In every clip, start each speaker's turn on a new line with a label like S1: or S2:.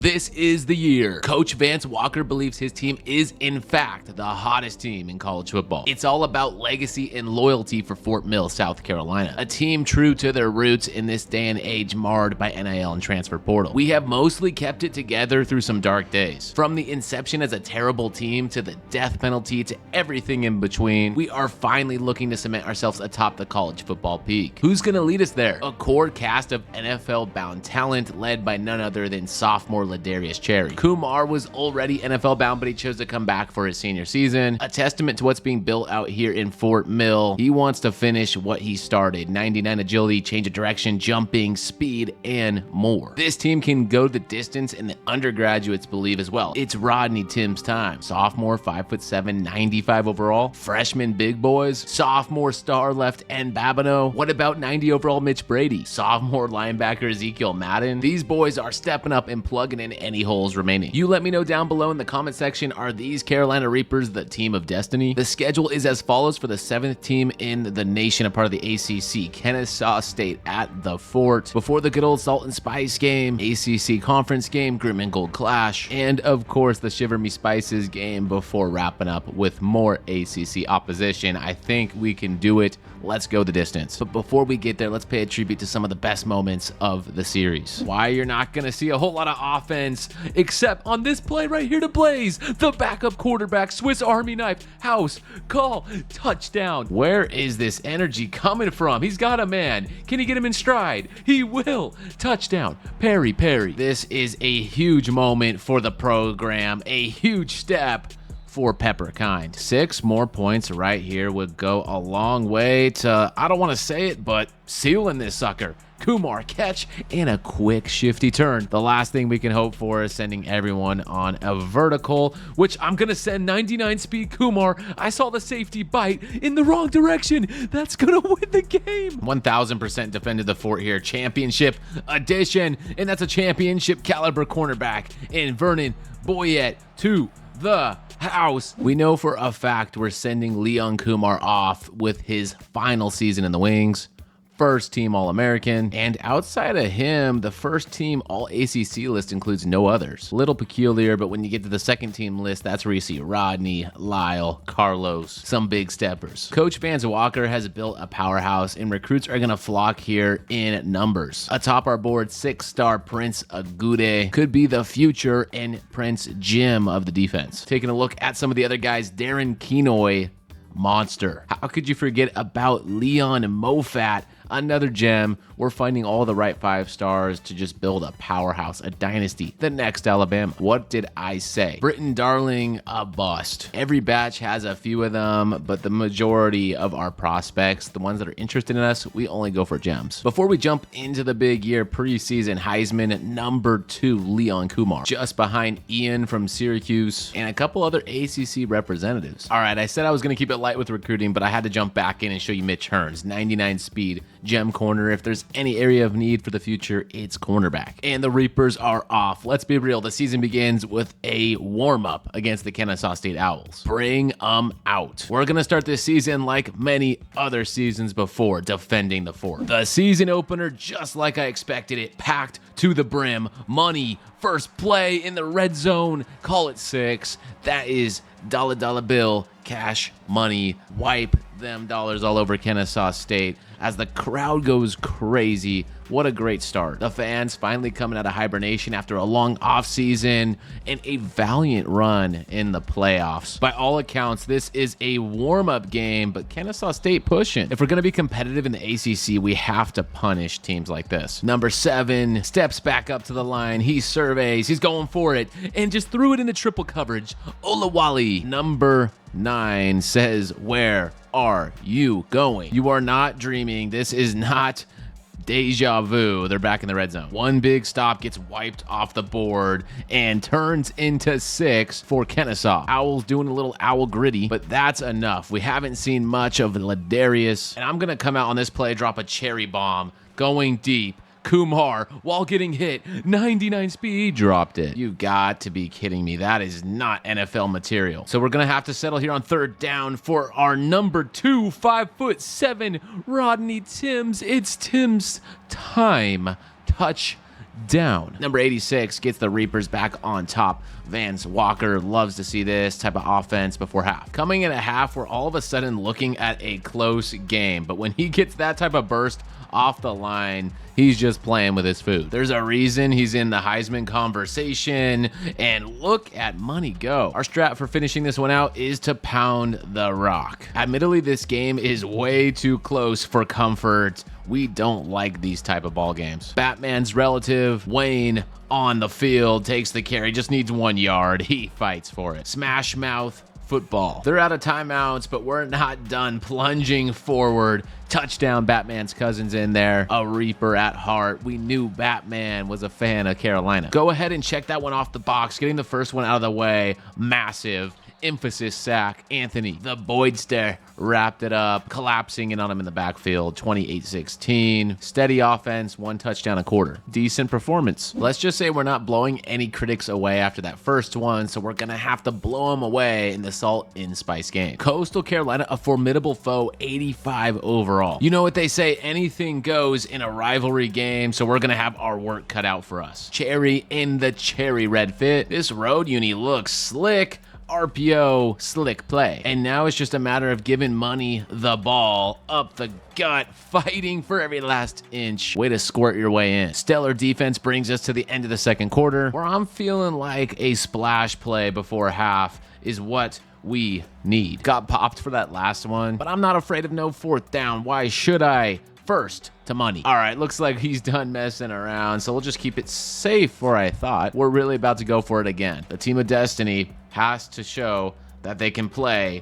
S1: This is the year Coach Vance Walker believes his team is, in fact, the hottest team in college football. It's all about legacy and loyalty for Fort Mill, South Carolina, a team true to their roots in this day and age marred by NIL and transfer portal. We have mostly kept it together through some dark days. From the inception as a terrible team to the death penalty to everything in between, we are finally looking to cement ourselves atop the college football peak. Who's going to lead us there? A core cast of NFL-bound talent led by none other than sophomore Ladarius Cherry. Kumar was already NFL bound, but he chose to come back for his senior season. A testament to what's being built out here in Fort Mill. He wants to finish what he started. 99 agility, change of direction, jumping, speed, and more. This team can go the distance, and the undergraduates believe as well. It's Rodney Tim's time. Sophomore, 5'7", 95 overall. Freshman big boys. Sophomore star left end Babineau. What about 90 overall Mitch Brady? Sophomore linebacker Ezekiel Madden. These boys are stepping up and plugging in any holes remaining. You let me know down below in the comment section, are these Carolina Reapers the team of destiny? The schedule is as follows for the 7th team in the nation, a part of the ACC, Kennesaw State at the Fort. Before the good old Salt and Spice game, ACC conference game, Grim and Gold Clash, and of course the Shiver Me Spices game before wrapping up with more ACC opposition. I think we can do it. Let's go the distance. But before we get there, let's pay a tribute to some of the best moments of the series. Why you're not going to see a whole lot of offense, except on this play right here to Blaze. The backup quarterback, Swiss Army knife, house, call, touchdown. Where is this energy coming from? He's got a man. Can he get him in stride? He will. Touchdown. Perry. This is a huge moment for the program. A huge step for Pepperkind. 6 more points right here would go a long way to, I don't want to say it, but sealing this sucker. Kumar catch and a quick shifty turn. The last thing we can hope for is sending everyone on a vertical, which I'm gonna send 99 speed Kumar. I saw the safety bite in the wrong direction. That's gonna win the game. 1000% defended the fort here. Championship edition, and that's a championship caliber cornerback in Vernon Boyette to the house. We know for a fact we're sending Leon Kumar off with his final season in the wings. First team All-American, and outside of him, the first team All-ACC list includes no others. A little peculiar, but when you get to the second team list, that's where you see Rodney, Lyle, Carlos, some big steppers. Coach Vance Walker has built a powerhouse, and recruits are gonna flock here in numbers. Atop our board, 6-star Prince Agude could be the future and Prince Jim of the defense. Taking a look at some of the other guys, Darren Kenoy, monster. How could you forget about Leon Mofat? Another gem. We're finding all the right 5 stars to just build a powerhouse, a dynasty, the next Alabama. What did I say? Britton Darling, a bust. Every batch has a few of them, but the majority of our prospects, the ones that are interested in us, we only go for gems. Before we jump into the big year preseason, Heisman number 2, Leon Kumar, just behind Ian from Syracuse and a couple other ACC representatives. All right, I said I was going to keep it light with recruiting, but I had to jump back in and show you Mitch Hearns, 99 speed, gem corner. If there's any area of need for the future, it's cornerback. And the Reapers are off. Let's be real. The season begins with a warm-up against the Kennesaw State Owls. Bring 'em out. We're going to start this season like many other seasons before, defending the fort. The season opener, just like I expected it, packed to the brim. Money, first play in the red zone. Call it 6. That is dollar bill, cash, money. Wipe them dollars all over Kennesaw State as the crowd goes crazy. What a great start. The fans finally coming out of hibernation after a long offseason and a valiant run in the playoffs. By all accounts, this is a warm-up game, but Kennesaw State pushing. If we're going to be competitive in the ACC, we have to punish teams like this. Number 7 steps back up to the line. He surveys. He's going for it and just threw it into triple coverage. Olawale. Number 9 says, where are you going? You are not dreaming. This is not deja vu. They're back in the red zone. One big stop gets wiped off the board and turns into 6 for Kennesaw. Owls doing a little owl gritty, but that's enough. We haven't seen much of Ladarius, and I'm going to come out on this play, drop a cherry bomb, going deep. Kumar, while getting hit, 99 speed, dropped it. You got to be kidding me. That is not NFL material. So we're going to have to settle here on 3rd down for our number 2, 5'7", Rodney Timms. It's Tim's time. Touchdown. down. Number 86 gets the Reapers back on top. Vance Walker loves to see this type of offense before half. Coming in at half, we're all of a sudden looking at a close game, but when he gets that type of burst off the line, he's just playing with his food. There's a reason he's in the Heisman conversation, and look at money go. Our strat for finishing this one out is to pound the rock. Admittedly, this game is way too close for comfort. We don't like these type of ball games. Batman's relative, Wayne, on the field, takes the carry, just needs 1 yard. He fights for it. Smash mouth football. They're out of timeouts, but we're not done. Plunging forward. Touchdown, Batman's cousin's in there. A Reaper at heart. We knew Batman was a fan of Carolina. Go ahead and check that one off the box. Getting the first one out of the way. Massive. Emphasis sack. Anthony, the Boydster, wrapped it up, collapsing in on him in the backfield. 28-16. Steady offense, 1 touchdown a quarter. Decent performance. Let's just say we're not blowing any critics away after that first one, so we're gonna have to blow them away in the Salt and Spice game. Coastal Carolina, a formidable foe, 85 overall. You know what they say, anything goes in a rivalry game, so we're gonna have our work cut out for us. Cherry in the cherry red fit. This road uni looks slick. RPO, slick play. And now it's just a matter of giving Money the ball up the gut, fighting for every last inch. Way to squirt your way in. Stellar defense brings us to the end of the second quarter, where I'm feeling like a splash play before half is what we need. Got popped for that last one, but I'm not afraid of no 4th down. Why should I? First to Money. All right, looks like he's done messing around, so we'll just keep it safe where I thought. We're really about to go for it again. The team of destiny has to show that they can play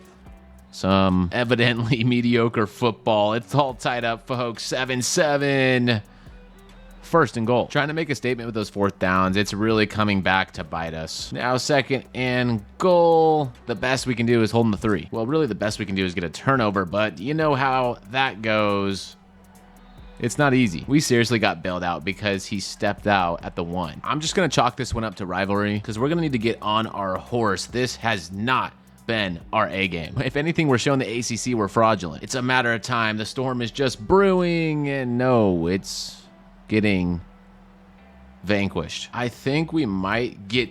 S1: some evidently mediocre football. It's all tied up, folks. 7-7. 1st and goal. Trying to make a statement with those 4th downs. It's really coming back to bite us. Now 2nd and goal. The best we can do is holding the 3. Well, really the best we can do is get a turnover, but you know how that goes. It's not easy. We seriously got bailed out because he stepped out at the 1. I'm just going to chalk this one up to rivalry because we're going to need to get on our horse. This has not been our A game. If anything, we're showing the ACC we're fraudulent. It's a matter of time. The storm is just brewing, and no, it's getting vanquished. I think we might get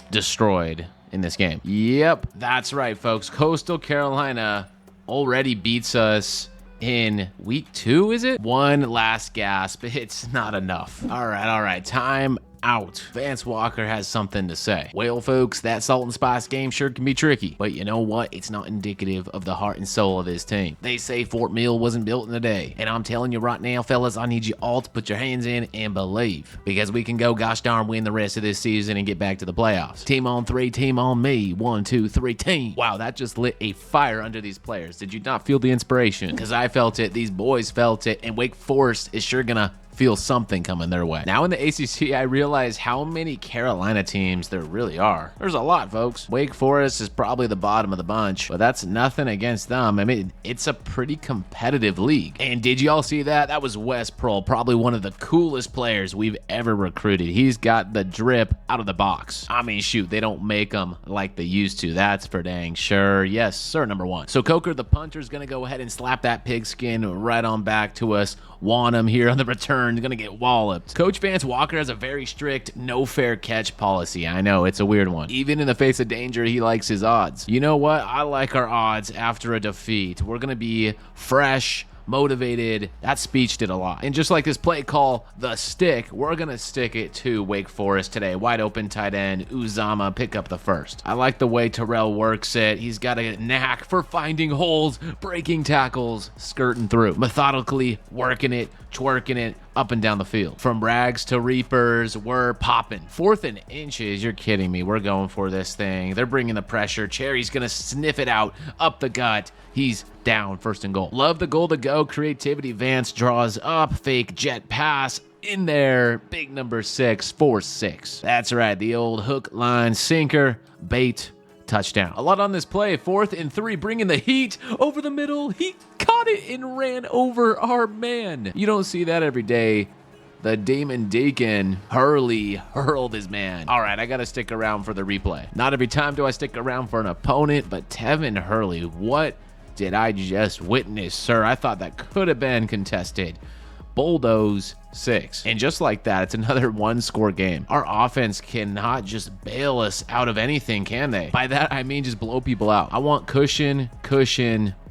S1: destroyed in this game. Yep, that's right, folks. Coastal Carolina already beats us in week 2, is it? One last gasp. It's not enough. All right. Time out. Vance Walker has something to say. Well, folks, that Salt and Spice game sure can be tricky, but you know what? It's not indicative of the heart and soul of this team. They say Fort Mill wasn't built in a day, and I'm telling you right now, fellas, I need you all to put your hands in and believe, because we can go gosh darn win the rest of this season and get back to the playoffs. Team on 3, team on me. 1, 2, 3, team. Wow, that just lit a fire under these players. Did you not feel the inspiration? Because I felt it, these boys felt it, and Wake Forest is sure gonna feel something coming their way. Now in the ACC, I realize how many Carolina teams there really are. There's a lot, folks. Wake Forest is probably the bottom of the bunch, but that's nothing against them. I mean, it's a pretty competitive league. And did y'all see that? That was Wes Pearl, probably one of the coolest players we've ever recruited. He's got the drip out of the box. I mean, shoot, they don't make them like they used to. That's for dang sure. Yes, sir, number 1. So Coker, the punter, is going to go ahead and slap that pigskin right on back to us. Want him here on the return. Gonna get walloped. Coach Vance Walker has a very strict no fair catch policy. I know, it's a weird one. Even in the face of danger, he likes his odds. You know what? I like our odds after a defeat. We're gonna be fresh, motivated. That speech did a lot. And just like this play call, the stick, we're gonna stick it to Wake Forest today. Wide open tight end, Uzama, pick up the first. I like the way Terrell works it. He's got a knack for finding holes, breaking tackles, skirting through. Methodically working it, twerking it, up and down the field. From rags to Reapers, we're popping. 4th and inches, you're kidding me. We're going for this thing. They're bringing the pressure. Cherry's gonna sniff it out, up the gut. He's down, 1st and goal. Love the goal to go. Creativity. Vance draws up, fake jet pass. In there, big number 6, 4-6. That's right, the old hook, line, sinker, bait, touchdown. A lot on this play. 4th and 3, bringing the heat over the middle. He caught it and ran over our man. You don't see that every day. The Demon Deacon, Hurley, hurled his man. All right, I got to stick around for the replay. Not every time do I stick around for an opponent, but Tevin Hurley, what did I just witness, sir? I thought that could have been contested. Bordeaux 6. And just like that, it's another one-score game. Our offense cannot just bail us out of anything, can they? By that, I mean just blow people out. I want cushion,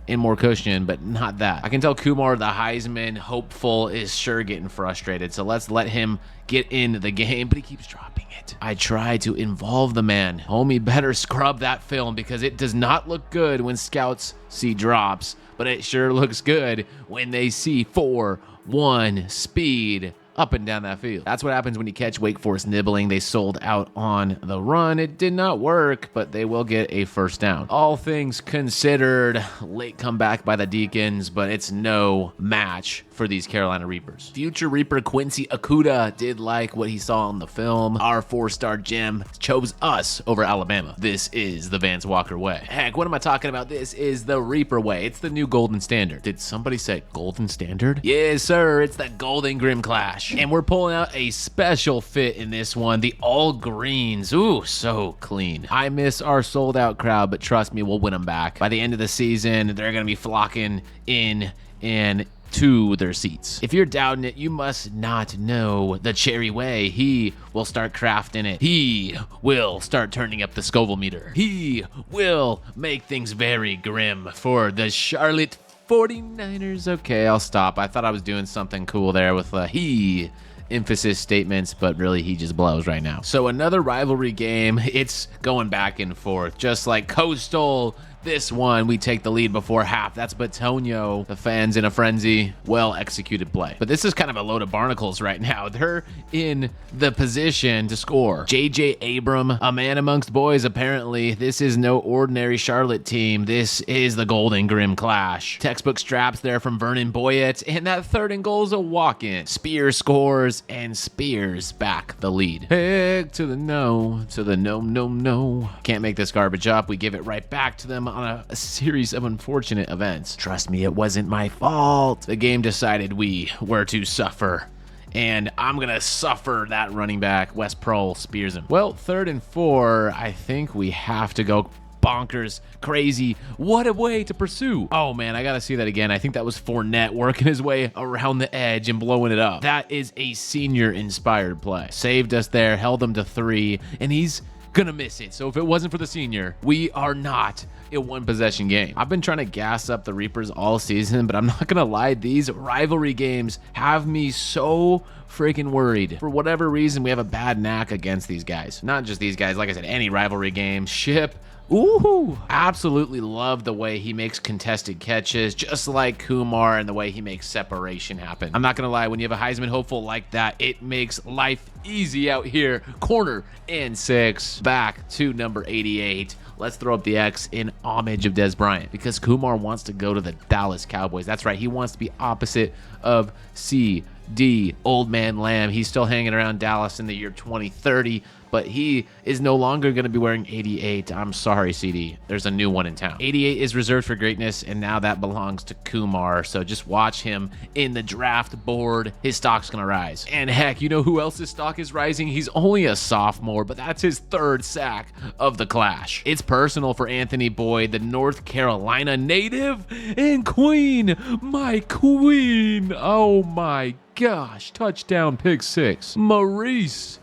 S1: and more cushion, but not that. I can tell Kumar, the Heisman hopeful, is sure getting frustrated, so let's let him get in the game, but he keeps dropping it. I try to involve the man. Homie better scrub that film because it does not look good when scouts see drops, but it sure looks good when they see 4-1 speed up and down that field. That's what happens when you catch Wake Forest nibbling. They sold out on the run. It did not work, but they will get a first down. All things considered, late comeback by the Deacons, but it's no match for these Carolina Reapers. Future Reaper Quincy Akuda did like what he saw in the film. Our 4-star gem chose us over Alabama. This is the Vance Walker way. Heck, what am I talking about? This is the Reaper way. It's the new golden standard. Did somebody say golden standard? Yes, sir. It's the Golden Grim Clash. And we're pulling out a special fit in this one. The all greens. Ooh, so clean. I miss our sold out crowd, but trust me, we'll win them back. By the end of the season, they're going to be flocking in and to their seats. If you're doubting it, you must not know the Cherry way. He will start crafting it. He will start turning up the Scoville meter. He will make things very grim for the Charlotte 49ers. Okay, I'll stop. I thought I was doing something cool there with he emphasis statements, but really he just blows right now. So another rivalry game. It's going back and forth, just like Coastal. This one, we take the lead before half. That's Batonio. The fans in a frenzy. Well executed play. But this is kind of a load of barnacles right now. They're in the position to score. JJ Abram, a man amongst boys, apparently. This is no ordinary Charlotte team. This is the Golden Grim Clash. Textbook straps there from Vernon Boyett. And that 3rd and goal is a walk-in. Spears scores, and Spears back the lead. Heck to the no. To the no. Can't make this garbage up. We give it right back to them on a series of unfortunate events. Trust me, it wasn't my fault. The game decided we were to suffer, and I'm gonna suffer that running back. West Prohl spears him. Well, 3rd and 4, I think we have to go bonkers, crazy. What a way to pursue. Oh man, I gotta see that again. I think that was Fournette working his way around the edge and blowing it up. That is a senior inspired play. Saved us there, held him to 3, and he's gonna miss it. So if it wasn't for the senior, we are not a one-possession game. I've been trying to gas up the Reapers all season, but I'm not gonna lie, these rivalry games have me so freaking worried. For whatever reason, we have a bad knack against these guys. Not just these guys, like I said, any rivalry game. Ship, ooh, absolutely love the way he makes contested catches, just like Kumar, and the way he makes separation happen. I'm not gonna lie, when you have a Heisman hopeful like that, it makes life easy out here. Corner and 6, back to number 88. Let's throw up the X in homage of Dez Bryant, because Kumar wants to go to the Dallas Cowboys. That's right, he wants to be opposite of CD, Old Man Lamb. He's still hanging around Dallas in the year 2030, but he is no longer going to be wearing 88. I'm sorry, CD. There's a new one in town. 88 is reserved for greatness, and now that belongs to Kumar. So just watch him in the draft board. His stock's going to rise. And heck, you know who else's stock is rising? He's only a sophomore, but that's his 3rd sack of the clash. It's personal for Anthony Boyd, the North Carolina native and queen. My queen. Oh my gosh, touchdown, pick 6. Maurice,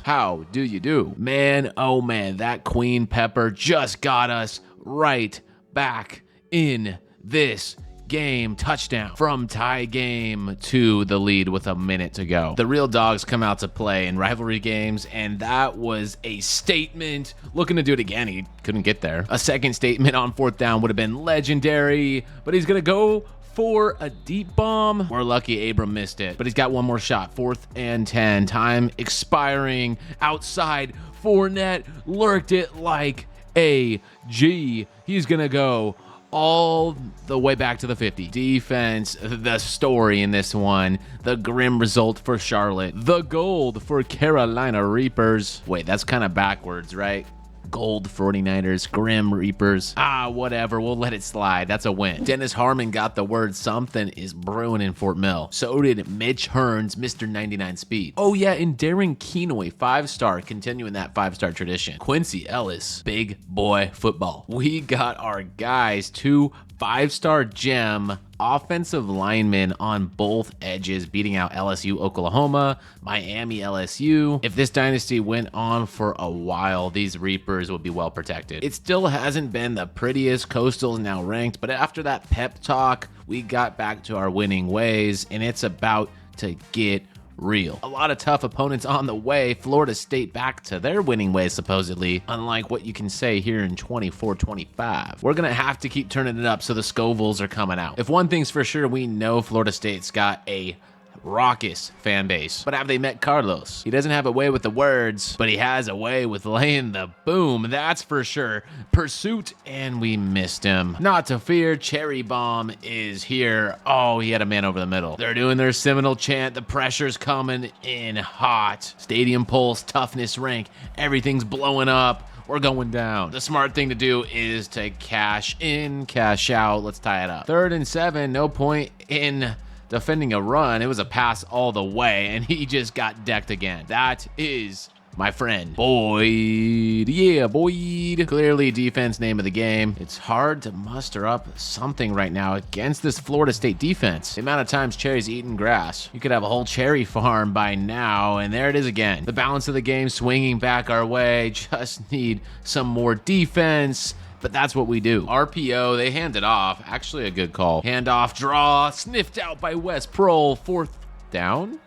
S1: how do you do? Man, oh man, that Queen Pepper just got us right back in this game. Touchdown from tie game to the lead with a minute to go. The real dogs come out to play in rivalry games, and that was a statement. Looking to do it again, he couldn't get there. A second statement on 4th down would have been legendary, but he's gonna go for a deep bomb. We're lucky Abram missed it, but he's got one more shot. 4th and 10, time expiring. Outside, Fournette lurked it like a G. He's gonna go all the way back to the 50. Defense, the story in this one. The grim result for Charlotte. The gold for Carolina Reapers. Wait, that's kind of backwards, right? Gold 49ers, Grim Reapers. Whatever, we'll let it slide. That's a win. Dennis Harmon got the word something is brewing in Fort Mill. So did Mitch Hearns, Mr. 99 Speed. Oh yeah, and Darren Kenoy, 5-star, continuing that 5-star tradition. Quincy Ellis, big boy football. We got our guys 2 5-star gem offensive linemen on both edges, beating out LSU, Oklahoma, Miami, LSU. If this dynasty went on for a while, these Reapers would be well protected. It still hasn't been the prettiest. Coastal's now ranked, but after that pep talk, we got back to our winning ways, and it's about to get real. A lot of tough opponents on the way. Florida State back to their winning ways, supposedly, unlike what you can say here in 24-25. We're gonna have to keep turning it up so the Scovilles are coming out. If one thing's for sure, we know Florida State's got a raucous fan base. But have they met Carlos? He doesn't have a way with the words, but he has a way with laying the boom, that's for sure. Pursuit, and we missed him. Not to fear, Cherry Bomb is here. Oh, he had a man over the middle. They're doing their Seminole chant. The pressure's coming in hot. Stadium pulse, toughness rank, everything's blowing up. We're going down. The smart thing to do is to cash in, cash out. Let's tie it up. 3rd and 7, no point in defending a run. It was a pass all the way, and he just got decked again. That is my friend Boyd. Yeah, Boyd. Clearly defense name of the game. It's hard to muster up something right now against this Florida State defense. The amount of times Cherry's eating grass. You could have a whole cherry farm by now, and there it is again. The balance of the game swinging back our way. Just need some more defense. But that's what we do. RPO, they hand it off. Actually a good call. Handoff, draw, sniffed out by West Prohl. 4th down?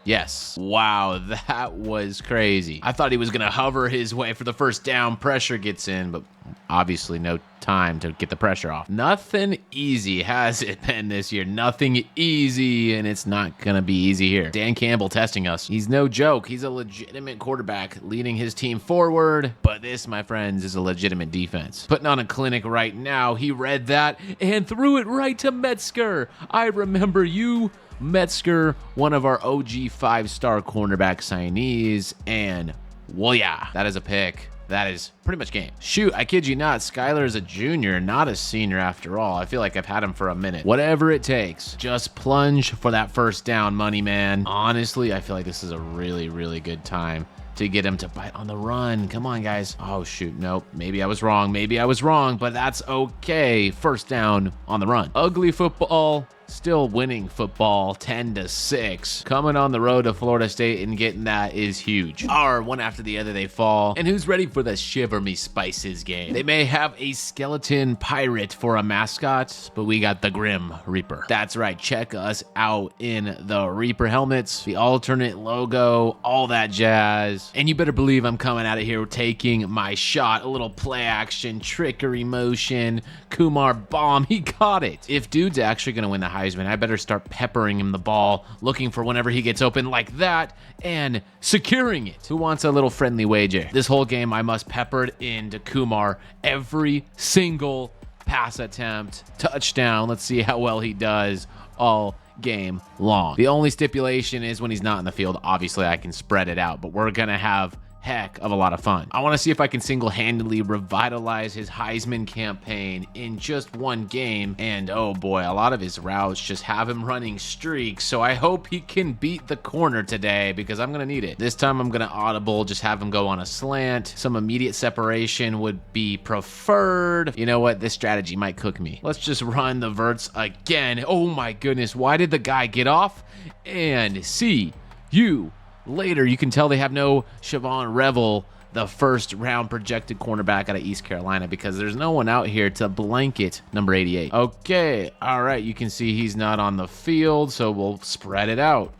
S1: Yes. Wow, that was crazy. I thought he was going to hover his way for the first down. Pressure gets in, but obviously no time to get the pressure off. Nothing easy has it been this year. Nothing easy, and it's not going to be easy here. Dan Campbell testing us. He's no joke. He's a legitimate quarterback leading his team forward, but this, my friends, is a legitimate defense. Putting on a clinic right now. He read that and threw it right to Metzger. I remember you, Metzger, one of our OG 5-star cornerback signees, and well, yeah, that is a pick. That is pretty much game. Shoot, I kid you not, Skylar is a junior, not a senior after all. I feel like I've had him for a minute. Whatever it takes, just plunge for that first down, money man. Honestly, I feel like this is a really, really good time to get him to bite on the run. Come on, guys. Oh, shoot, nope. Maybe I was wrong. Maybe I was wrong, but that's okay. First down on the run. Ugly football. Still winning football 10-6. Coming on the road to Florida State and getting that is huge. One after the other they fall. And who's ready for the Shiver Me Spices game? They may have a skeleton pirate for a mascot, but we got the Grim Reaper. That's right. Check us out in the Reaper helmets, the alternate logo, all that jazz. And you better believe I'm coming out of here taking my shot. A little play action, trickery motion, Kumar bomb. He got it. If dude's actually going to win the Heisman, I better start peppering him the ball, looking for whenever he gets open like that, and securing it. Who wants a little friendly wager? This whole game, I must pepper it into Kumar every single pass attempt. Touchdown. Let's see how well he does all game long. The only stipulation is when he's not in the field. Obviously, I can spread it out, but we're going to have heck of a lot of fun. I want to see if I can single-handedly revitalize his Heisman campaign in just one game. And oh boy, a lot of his routes just have him running streaks. So I hope he can beat the corner today because I'm going to need it. This time I'm going to audible, just have him go on a slant. Some immediate separation would be preferred. You know what? This strategy might cook me. Let's just run the verts again. Oh my goodness. Why did the guy get off? And see you later. You can tell they have no Siobhan Revel, the first round projected cornerback out of East Carolina, because there's no one out here to blanket number 88. Okay, all right, you can see he's not on the field, so we'll spread it out.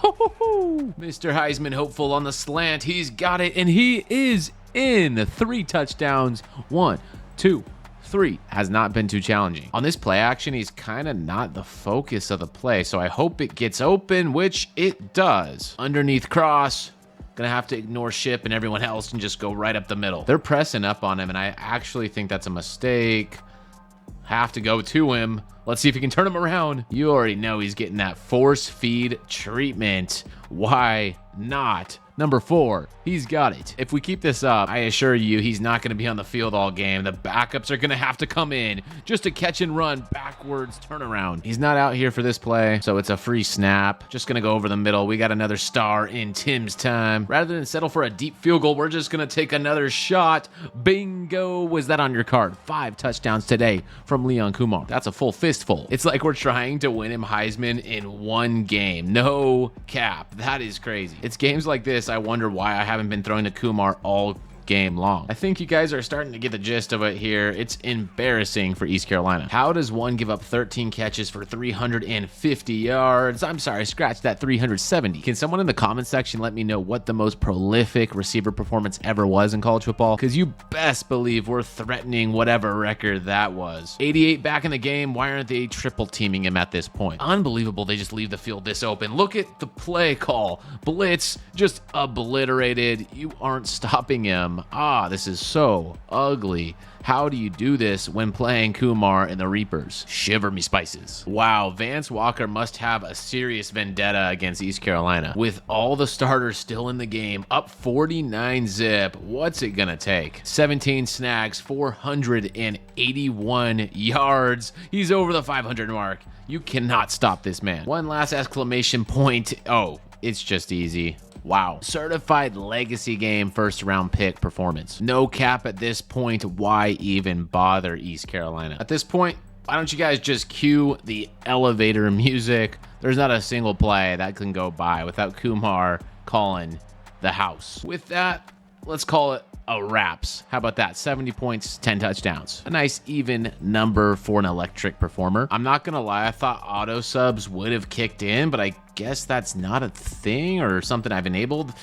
S1: Mr. Heisman hopeful on the slant. He's got it, and he is in. 3 touchdowns. 1, 2, 3. Has not been too challenging. On this play action, he's kind of not the focus of the play, so I hope it gets open, which it does. Underneath cross. Gonna have to ignore Ship and everyone else and just go right up the middle. They're pressing up on him, and I actually think that's a mistake. Have to go to him. Let's see if he can turn him around. You already know he's getting that force feed treatment. Why not Number 4, he's got it. If we keep this up, I assure you he's not going to be on the field all game. The backups are going to have to come in just a catch and run backwards turnaround. He's not out here for this play, so it's a free snap. Just going to go over the middle. We got another star in Tim's time. Rather than settle for a deep field goal, we're just going to take another shot. Bingo. Was that on your card? 5 touchdowns today from Leon Kumar. That's a full fistful. It's like we're trying to win him Heisman in one game. No cap. That is crazy. It's games like this I wonder why I haven't been throwing to Kumar all game long. I think you guys are starting to get the gist of it here. It's embarrassing for East Carolina. How does one give up 13 catches for 350 yards? I'm sorry, scratch that, 370. Can someone in the comment section let me know what the most prolific receiver performance ever was in college football? Because you best believe we're threatening whatever record that was. 88 back in the game. Why aren't they triple teaming him at this point? Unbelievable. They just leave the field this open. Look at the play call. Blitz just obliterated. You aren't stopping him. This is so ugly. How do you do this when playing Kumar and the Reapers? Shiver me spices. Wow, Vance Walker must have a serious vendetta against East Carolina. With all the starters still in the game, up 49 zip, what's it gonna take? 17 snags, 481 yards. He's over the 500 mark. You cannot stop this man. One last exclamation point. Oh, it's just easy. Wow. Certified legacy game first round pick performance. No cap at this point. Why even bother East Carolina? At this point, why don't you guys just cue the elevator music? There's not a single play that can go by without Kumar calling the house. With that, let's call it a wraps. How about that? 70 points, 10 touchdowns. A nice even number for an electric performer. I'm not gonna lie, I thought auto subs would have kicked in, but I guess that's not a thing or something I've enabled.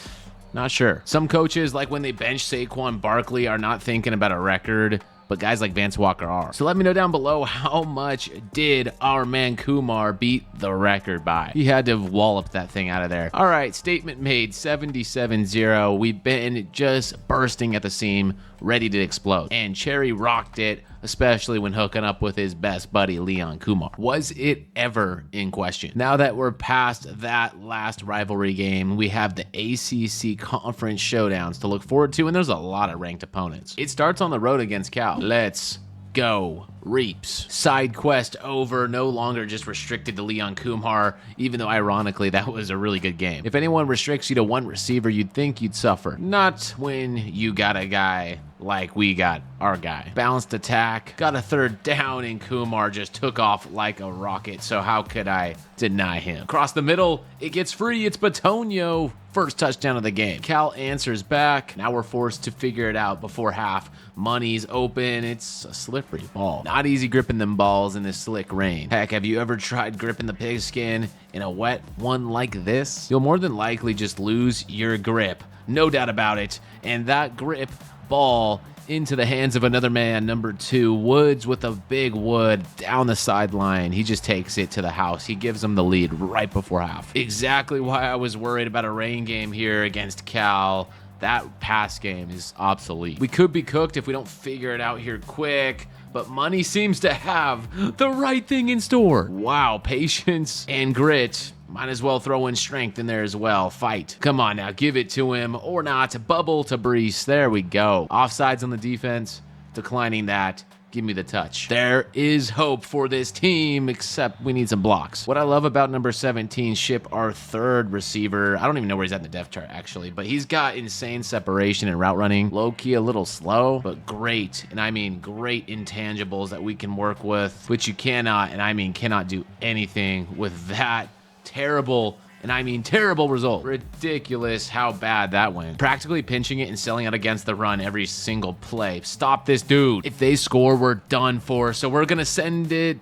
S1: Not sure. Some coaches, like when they bench Saquon Barkley, are not thinking about a record, but guys like Vance Walker are. So let me know down below, how much did our man Kumar beat the record by? He had to have walloped that thing out of there. All right, statement made, 77-0. We've been just bursting at the seam, ready to explode. And Cherry rocked it, especially when hooking up with his best buddy, Leon Kumar. Was it ever in question? Now that we're past that last rivalry game, we have the ACC Conference Showdowns to look forward to, and there's a lot of ranked opponents. It starts on the road against Cal. Let's go Reaps. Side quest over, no longer just restricted to Leon Kumar, even though ironically that was a really good game. If anyone restricts you to one receiver, you'd think you'd suffer. Not when you got a guy like we got our guy. Balanced attack, got a third down, and Kumar just took off like a rocket, so how could I deny him? Across the middle, it gets free, it's Batonio. First touchdown of the game. Cal answers back. Now we're forced to figure it out before half. Money's open. It's a slippery ball. Not easy gripping them balls in this slick rain. Heck, have you ever tried gripping the pigskin in a wet one like this? You'll more than likely just lose your grip. No doubt about it. And that grip ball into the hands of another man, number 2, Woods with a big wood down the sideline. He just takes it to the house. He gives them the lead right before half. Exactly why I was worried about a rain game here against Cal. That pass game is obsolete. We could be cooked if we don't figure it out here quick, but money seems to have the right thing in store. Wow, patience and grit. Might as well throw in strength in there as well. Fight. Come on now, give it to him or not. Bubble to Brees. There we go. Offsides on the defense. Declining that. Give me the touch. There is hope for this team, except we need some blocks. What I love about number 17, Ship, our third receiver, I don't even know where he's at in the depth chart actually, but he's got insane separation and route running. Low-key a little slow, but great, and I mean great intangibles that we can work with, which you cannot, and I mean cannot do anything with that terrible, and I mean terrible result. Ridiculous how bad that went. Practically pinching it and selling out against the run every single play. Stop this dude. If they score, we're done for. So we're gonna send it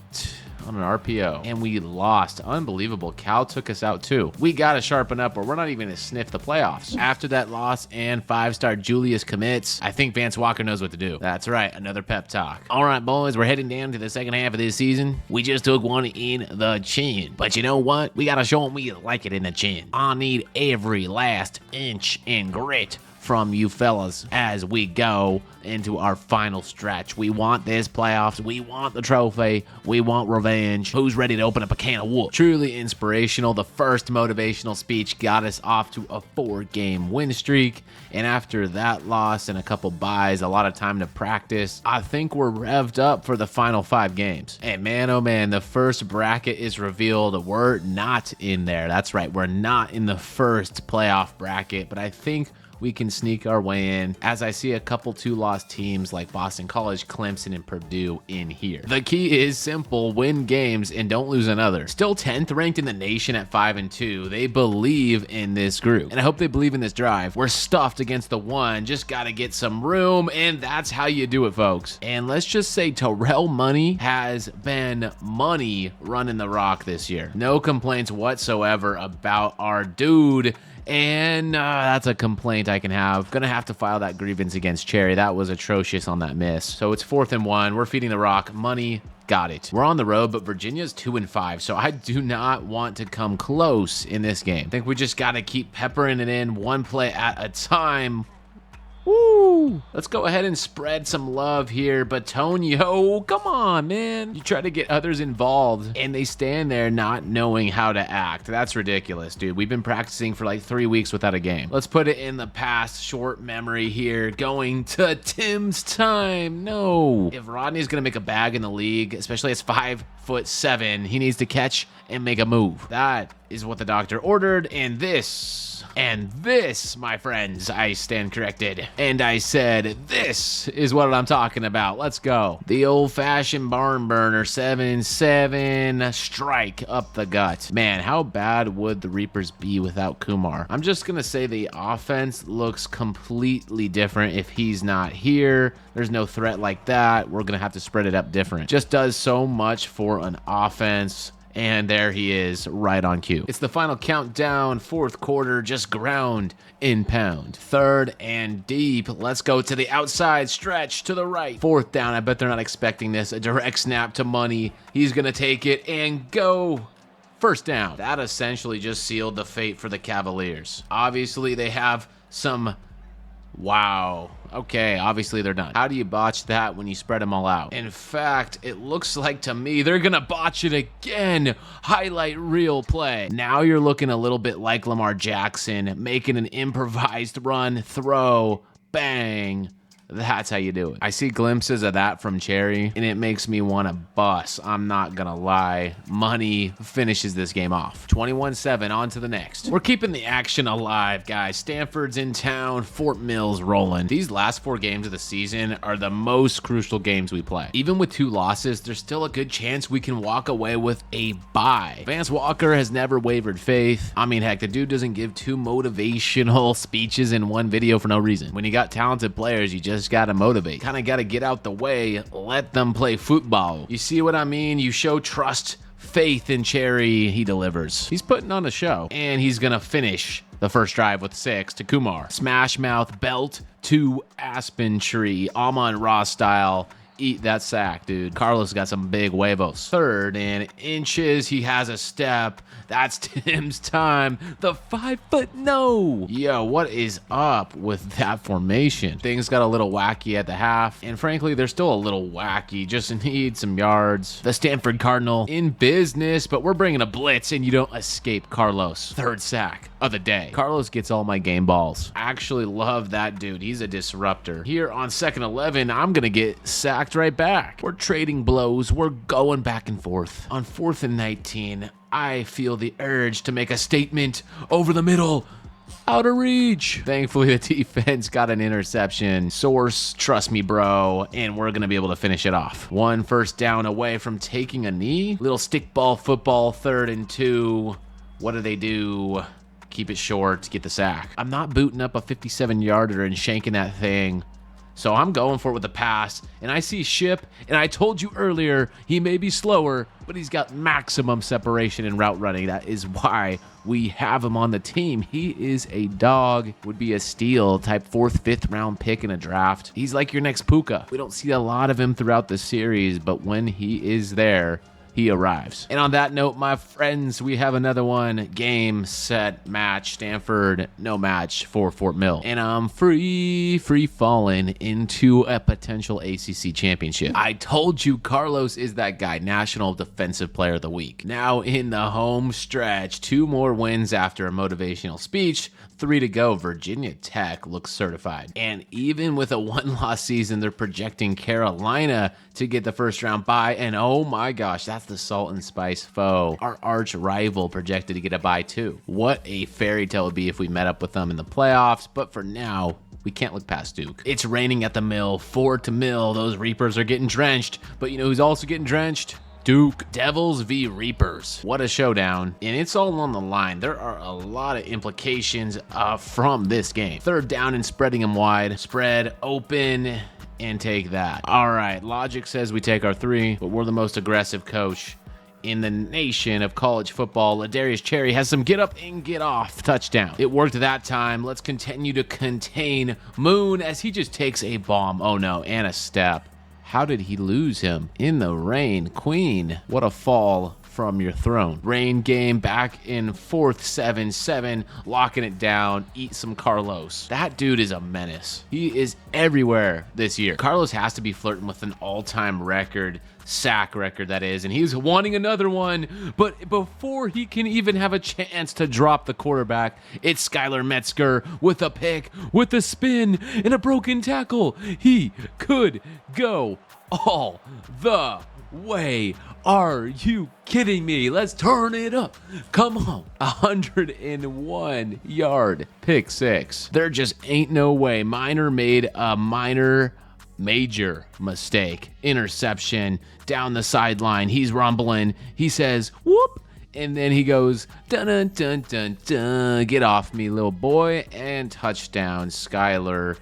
S1: on an RPO. And we lost. Unbelievable. Cal took us out too. We gotta sharpen up or we're not even gonna sniff the playoffs. After that loss and 5-star Julius commits, I think Vance Walker knows what to do. That's right, another pep talk. All right, boys, we're heading down to the second half of this season. We just took one in the chin. But you know what? We gotta show them we like it in the chin. I need every last inch and grit from you fellas as we go into our final stretch. We want this playoffs. We want the trophy. We want revenge. KingSponge, who's ready to open up a can of whoop. Truly inspirational. The first motivational speech got us off to a 4-game win streak, and after that loss and a couple buys, a lot of time to practice, I think we're revved up for the final 5 games. And man, oh man, the first bracket is revealed. We're not in there. That's right, we're not in the first playoff bracket, but I think we can sneak our way in, as I see a couple 2-loss teams like Boston College, Clemson, and Purdue in here. The key is simple: win games and don't lose another. Still 10th ranked in the nation at 5-2. They believe in this group, and I hope they believe in this drive. We're stuffed against the 1, just gotta get some room, and that's how you do it, folks. And let's just say Terrell Money has been money running the rock this year. No complaints whatsoever about our dude. And that's a complaint I can have. Gonna have to file that grievance against Cherry. That was atrocious on that miss. So it's 4th and 1. We're feeding the rock. Money, got it. We're on the road, but Virginia's 2-5. So I do not want to come close in this game. I think we just gotta keep peppering it in, one play at a time. Woo! Let's go ahead and spread some love here. Batonio, come on, man. You try to get others involved, and they stand there not knowing how to act. That's ridiculous, dude. We've been practicing for like 3 weeks without a game. Let's put it in the past, short memory here. Going to Tim's time. No. If Rodney's going to make a bag in the league, especially as 5'7", he needs to catch and make a move. That is what the doctor ordered, and this, my friends, I stand corrected. And I said, this is what I'm talking about. Let's go. The old-fashioned barn burner, 7-7 strike up the gut. Man, how bad would the Reapers be without Kumar? I'm just going to say the offense looks completely different if he's not here. There's no threat like that. We're going to have to spread it up different. Just does so much for an offense. And there he is, right on cue. It's the final countdown, 4th quarter, just ground and pound. 3rd and deep. Let's go to the outside stretch to the right. 4th down. I bet they're not expecting this. A direct snap to Money. He's going to take it and go. 1st down. That essentially just sealed the fate for the Cavaliers. Obviously, they have some... Wow. Okay, obviously they're done. How do you botch that when you spread them all out? In fact, it looks like to me they're gonna botch it again. Highlight reel play. Now you're looking a little bit like Lamar Jackson, making an improvised run, throw, bang. That's how you do it. I see glimpses of that from Cherry, and it makes me want to bust. I'm not gonna lie. Money finishes this game off. 21-7, on to the next. We're keeping the action alive, guys. Stanford's in town, Fort Mill's rolling. These last 4 games of the season are the most crucial games we play. Even with 2 losses, there's still a good chance we can walk away with a bye. Vance Walker has never wavered faith. I mean, heck, the dude doesn't give 2 motivational speeches in one video for no reason. When you got talented players, you just gotta motivate. Kind of gotta get out the way, let them play football. You see what I mean? You show trust, faith in Cherry, he delivers. He's putting on a show, and he's gonna finish the first drive with 6 to Kumar. Smash mouth belt to Aspen Tree, Amon-Ra style. Eat that sack, dude. Carlos got some big huevos. 3rd and inches. He has a step. That's Tim's time. The 5-foot no. Yo, what is up with that formation? Things got a little wacky at the half, and frankly, they're still a little wacky. Just need some yards. The Stanford Cardinal in business, but we're bringing a blitz, and you don't escape Carlos. 3rd sack of the day. Carlos gets all my game balls. I actually love that dude. He's a disruptor. Here on 2nd 11, I'm gonna get sacked right back. We're trading blows. We're going back and forth. On 4th and 19, I feel the urge to make a statement over the middle. Out of reach. Thankfully, the defense got an interception. Source, trust me, bro. And we're going to be able to finish it off. 1 first down away from taking a knee. Little stickball football, 3rd and 2. What do? Keep it short, get the sack. I'm not booting up a 57-yarder and shanking that thing. So I'm going for it with the pass, and I see Ship, and I told you earlier, he may be slower, but he's got maximum separation in route running. That is why we have him on the team. He is a dog, would be a steal, type 4th, 5th round pick in a draft. He's like your next Puka. We don't see a lot of him throughout the series, but when he is there, he arrives. And on that note, my friends, we have another one. Game, set, match. Stanford, no match for Fort Mill. And I'm free falling into a potential ACC championship. I told you Carlos is that guy, National Defensive Player of the Week. Now in the home stretch, 2 more wins after a motivational speech. 3 to go. Virginia Tech looks certified. And even with a 1-loss season, they're projecting Carolina to get the first round bye. And oh my gosh, that's the salt and spice foe. Our arch rival projected to get a bye too. What a fairy tale it would be if we met up with them in the playoffs. But for now, we can't look past Duke. It's raining at the mill. 4 to mill. Those Reapers are getting drenched. But you know who's also getting drenched? Duke. Devils v Reapers. What a showdown. And it's all on the line. There are a lot of implications from this game. 3rd down and spreading them wide. Spread, open, and take that. All right, logic says we take our 3, but we're the most aggressive coach in the nation of college football. Ladarius Cherry has some get up and get off touchdown. It worked that time. Let's continue to contain Moon as he just takes a bomb. Oh no, and a step. How did he lose him? In the rain. Queen, what a fall from your throne. Rain game back in 4th, 7-7, locking it down. Eat some Carlos. That dude is a menace. He is everywhere this year. Carlos has to be flirting with an all-time record, sack record that is, and he's wanting another one. But before he can even have a chance to drop the quarterback, it's Skylar Metzger with a pick, with a spin, and a broken tackle. He could go all the way. Are you kidding me? Let's turn it up. Come on. 101 yard pick 6. There just ain't no way. Minor made a major mistake. Interception down the sideline. He's rumbling. He says, whoop. And then he goes, dun dun dun dun dun. Get off me, little boy. And touchdown, Skylar.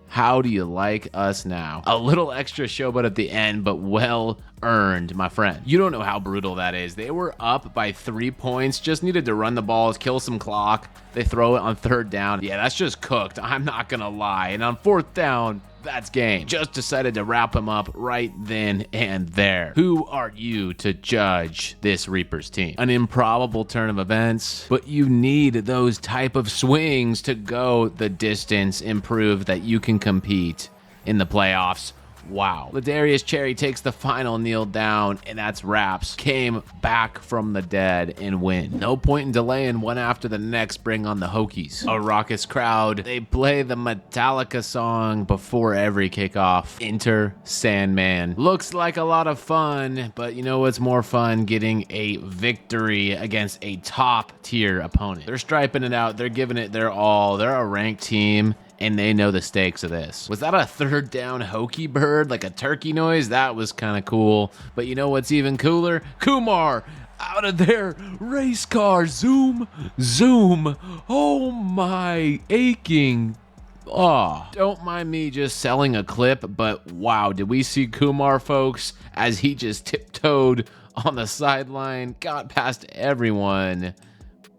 S1: How do you like us now? A little extra showboat at the end, but well earned, my friend. You don't know how brutal that is. They were up by 3 points, just needed to run the balls, kill some clock. They throw it on 3rd down. Yeah, that's just cooked. I'm not gonna lie. And on 4th down, that's game. Just decided to wrap him up right then and there. Who are you to judge this Reapers team? An improbable turn of events, but you need those type of swings to go the distance and prove that you can compete in the playoffs. Wow. Ladarius Cherry takes the final kneel down, and that's wraps. Came back from the dead and win. No point in delaying. One after the next, bring on the Hokies. A raucous crowd. They play the Metallica song before every kickoff. Enter Sandman. Looks like a lot of fun, but you know what's more fun? Getting a victory against a top tier opponent. They're striping it out. They're giving it their all. They're a ranked team, and they know the stakes of this. Was that a 3rd down Hokie bird, like a turkey noise? That was kind of cool. But you know what's even cooler? Kumar out of their race car. Zoom, zoom. Oh my aching. Oh, don't mind me just selling a clip, but wow, did we see Kumar, folks, as he just tiptoed on the sideline, got past everyone.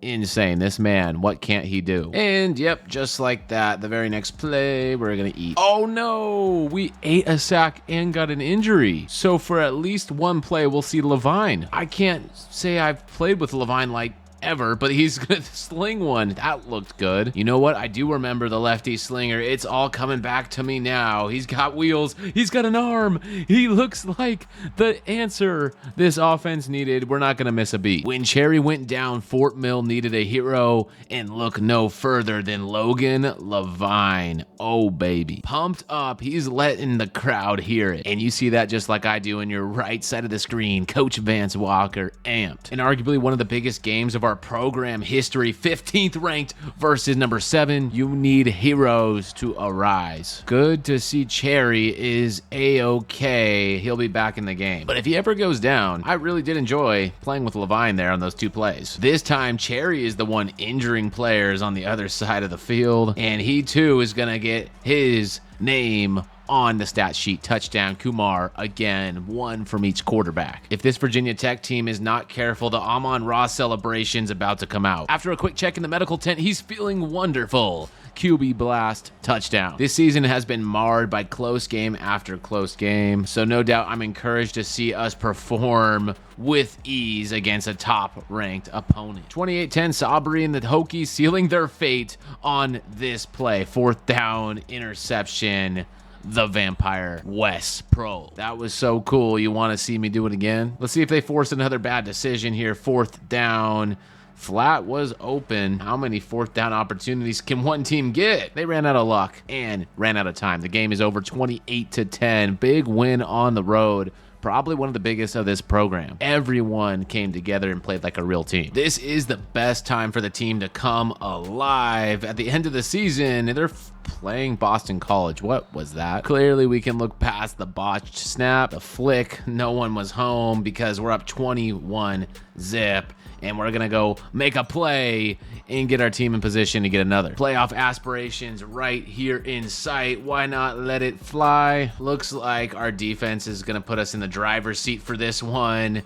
S1: Insane. This man, what can't he do? And yep, just like that, the very next play, we're gonna eat. Oh no, we ate a sack and got an injury. So for at least one play, we'll see Levine. I can't say I've played with Levine like ever, but he's gonna sling one. That looked good. You know what? I do remember the lefty slinger. It's all coming back to me now. He's got wheels. He's got an arm. He looks like the answer this offense needed. We're not gonna miss a beat. When Cherry went down, Fort Mill needed a hero, and look no further than Logan Levine. Oh baby, pumped up. He's letting the crowd hear it, and you see that just like I do in your right side of the screen. Coach Vance Walker amped, and arguably one of the biggest games of our program history. 15th ranked versus number 7. You need heroes to arise. Good to see Cherry is a-okay. He'll be back in the game. But if he ever goes down, I really did enjoy playing with Levine there on those 2 plays. This time, Cherry is the one injuring players on the other side of the field, and he too is gonna get his name on the stat sheet. Touchdown, Kumar, again, one from each quarterback. If this Virginia Tech team is not careful, the Amon-Ra celebration's about to come out. After a quick check in the medical tent, he's feeling wonderful. QB blast, touchdown. This season has been marred by close game after close game, so no doubt I'm encouraged to see us perform with ease against a top-ranked opponent. 28-10, Sabri and the Hokies sealing their fate on this play. 4th down, interception, the Vampire Wes Pro. That was so cool. You want to see me do it again? Let's see if they force another bad decision here. 4th down. Flat was open. How many 4th down opportunities can one team get? They ran out of luck and ran out of time. The game is over 28-10. Big win on the road. Probably one of the biggest of this program. Everyone came together and played like a real team. This is the best time for the team to come alive. At the end of the season, they're playing Boston College. What was that? Clearly, we can look past the botched snap, the flick. No one was home because we're up 21-zip. And we're going to go make a play and get our team in position to get another. Playoff aspirations right here in sight. Why not let it fly? Looks like our defense is going to put us in the driver's seat for this one.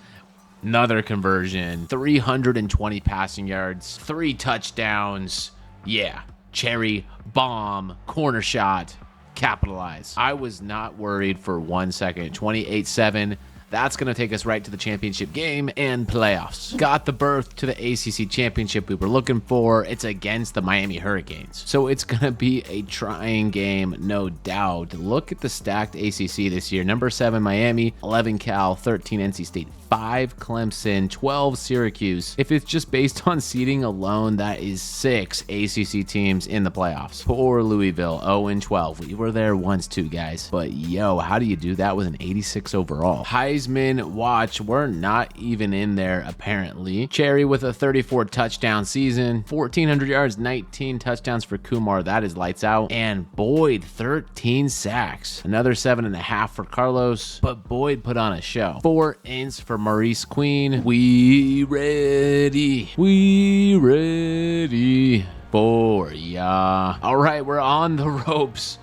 S1: Another conversion. 320 passing yards. 3 touchdowns. Yeah. Cherry bomb. Corner shot. Capitalize. I was not worried for 1 second. 28-7. That's going to take us right to the championship game and playoffs. Got the berth to the ACC Championship we were looking for. It's against the Miami Hurricanes. So it's going to be a trying game, no doubt. Look at the stacked ACC this year. Number 7, Miami, 11, Cal, 13, NC State, 5, Clemson, 12, Syracuse. If it's just based on seeding alone, that is 6 ACC teams in the playoffs. Poor Louisville, 0-12. We were there once too, guys. But yo, how do you do that with an 86 overall? Heisman watch, we're not even in there apparently. Cherry with a 34 touchdown season, 1,400 yards, 19 touchdowns for Kumar. That is lights out. And Boyd, 13 sacks. Another 7.5 for Carlos, but Boyd put on a show. 4 ints for Maurice Queen. We ready for ya. All right, we're on the ropes.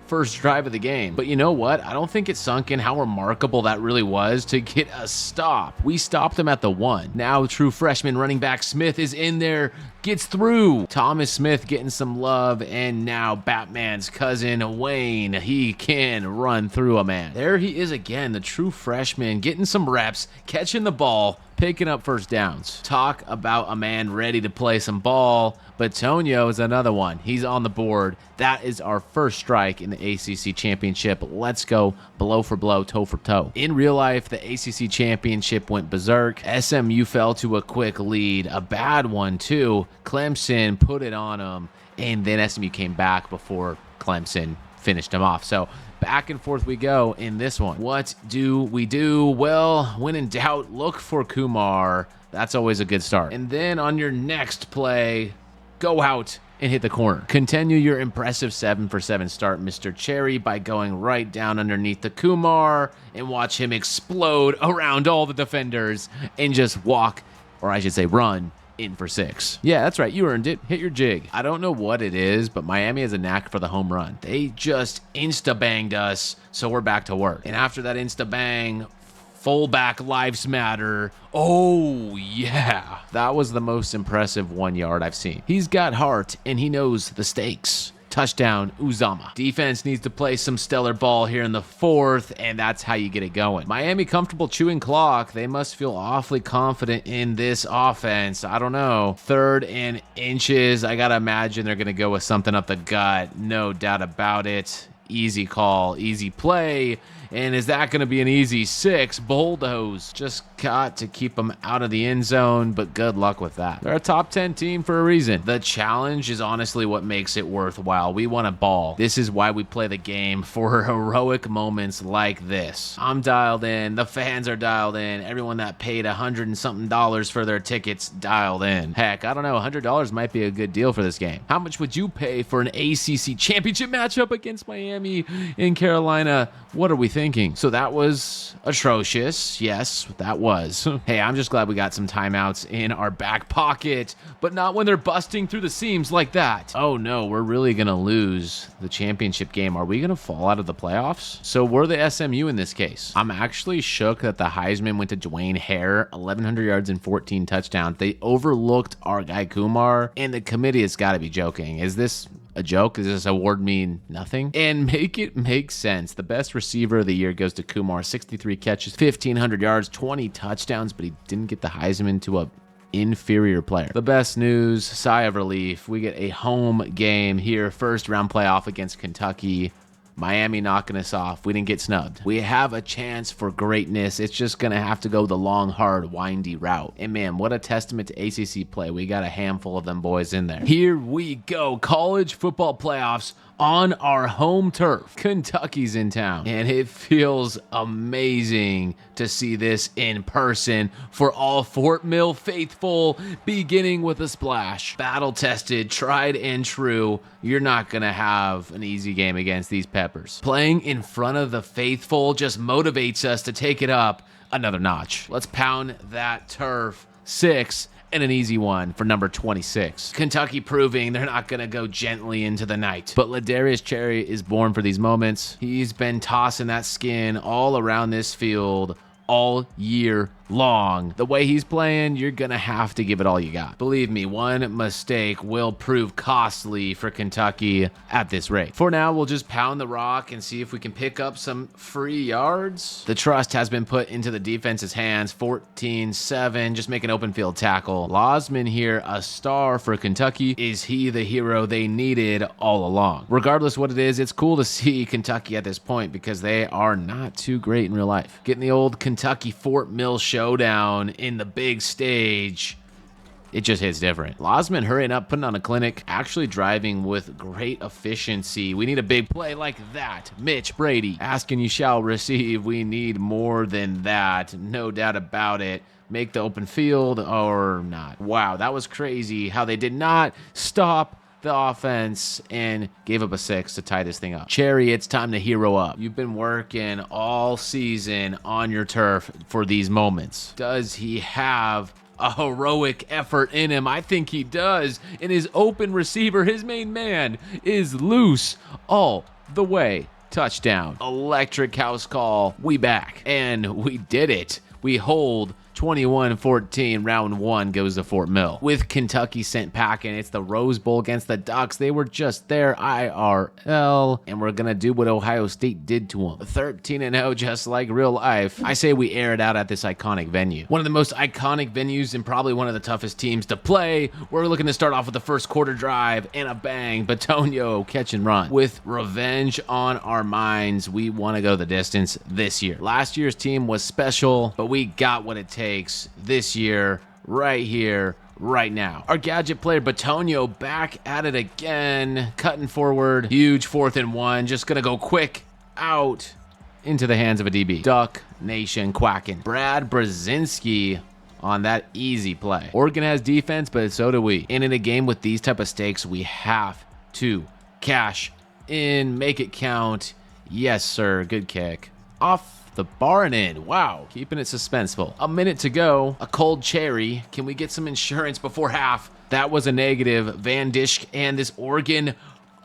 S1: First drive of the game. But you know what? I don't think it sunk in how remarkable that really was to get a stop. We stopped him at the 1. Now true freshman running back Smith is in there, gets through. Thomas Smith getting some love, and now Batman's cousin Wayne, he can run through a man. There he is again, the true freshman getting some reps, catching the ball, picking up first downs. Talk about a man ready to play some ball. But Tonio is another one. He's on the board. That is our first strike in the ACC Championship. Let's go blow for blow, toe for toe. In real life, the ACC Championship went berserk. SMU fell to a quick lead. A bad one, too. Clemson put it on them. And then SMU came back before Clemson finished them off. So back and forth we go in this one. What do we do? Well, when in doubt, look for Kumar. That's always a good start. And then on your next play, go out and hit the corner. Continue your impressive 7-for-7 start, Mr. Cherry, by going right down underneath the Kumar and watch him explode around all the defenders and just walk, or I should say run, in for 6. Yeah, that's right. You earned it. Hit your jig. I don't know what it is, but Miami has a knack for the home run. They just insta-banged us, so we're back to work. And after that insta-bang, fullback lives matter. Oh, yeah. That was the most impressive 1 yard I've seen. He's got heart, and he knows the stakes. Touchdown, Uzama. Defense needs to play some stellar ball here in the 4th, and that's how you get it going. Miami comfortable chewing clock. They must feel awfully confident in this offense. I don't know. 3rd and inches. I gotta imagine they're gonna go with something up the gut. No doubt about it. Easy call, easy play. And is that going to be an easy 6? Bulldoze just got to keep them out of the end zone, but good luck with that. They're a top 10 team for a reason. The challenge is honestly what makes it worthwhile. We want a ball. This is why we play the game, for heroic moments like this. I'm dialed in. The fans are dialed in. Everyone that paid $100 and something for their tickets dialed in. Heck, I don't know. $100 might be a good deal for this game. How much would you pay for an ACC championship matchup against Miami? Miami and Carolina. What are we thinking? So that was atrocious. Yes, that was. Hey, I'm just glad we got some timeouts in our back pocket, but not when they're busting through the seams like that. Oh no, we're really gonna lose the championship game. Are we gonna fall out of the playoffs? So we're the SMU in this case. I'm actually shook that the Heisman went to Dwayne Hare, 1,100 yards and 14 touchdowns. They overlooked our guy Kumar, and the committee has got to be joking. Is this a joke? Does this award mean nothing? And make it make sense. The best receiver of the year goes to Kumar, 63 catches, 1,500 yards, 20 touchdowns, but he didn't get the Heisman to a inferior player. The best news, sigh of relief. We get a home game here, first round playoff against Kentucky. Miami knocking us off. We didn't get snubbed. We have a chance for greatness. It's just going to have to go the long, hard, windy route. And man, what a testament to ACC play. We got a handful of them boys in there. Here we go. College football playoffs on our home turf. Kentucky's in town, and it feels amazing to see this in person for all Fort Mill faithful, beginning with a splash. Battle tested, tried and true. You're not gonna have an easy game against these Peppers. Playing in front of the faithful just motivates us to take it up another notch. Let's pound that turf. 6 and an easy one for number 26. Kentucky proving they're not going to go gently into the night. But Ladarius Cherry is born for these moments. He's been tossing that skin all around this field all year long. The way he's playing, you're going to have to give it all you got. Believe me, one mistake will prove costly for Kentucky at this rate. For now, we'll just pound the rock and see if we can pick up some free yards. The trust has been put into the defense's hands. 14-7, just make an open field tackle. Losman here, a star for Kentucky. Is he the hero they needed all along? Regardless what it is, it's cool to see Kentucky at this point because they are not too great in real life. Getting the old Kentucky Fort Mill showdown in the big stage, it just hits different. Losman hurrying up, putting on a clinic, actually driving with great efficiency. We need a big play like that. Mitch Brady, ask and you shall receive. We need more than that, no doubt about it. Make the open field or not. Wow, that was crazy how they did not stop the offense and gave up a 6 to tie this thing up. Cherry, it's time to hero up. You've been working all season on your turf for these moments. Does he have a heroic effort in him? I think he does. And his open receiver, his main man, is loose all the way. Touchdown. Electric house call. We back. And we did it. We hold 21-14, round 1 goes to Fort Mill. With Kentucky sent packing, it's the Rose Bowl against the Ducks. They were just there, IRL, and we're gonna do what Ohio State did to them. 13-0, just like real life. I say we air it out at this iconic venue. One of the most iconic venues and probably one of the toughest teams to play. We're looking to start off with the first quarter drive and a bang. Batonio catch and run. With revenge on our minds, we want to go the distance this year. Last year's team was special, but we got what it takes this year, right here, right now. Our gadget player Batonio back at it again, cutting forward. Huge 4th and 1, just gonna go quick out into the hands of a DB. Duck Nation quacking. Brad Brzezinski on that easy play. Oregon has defense, but so do we. And in a game with these type of stakes, we have to cash in, make it count. Yes, sir. Good kick. Off the bar and in. Wow, keeping it suspenseful. A minute to go. A cold cherry. Can we get some insurance before half? That was a negative. Van Dijk and this Oregon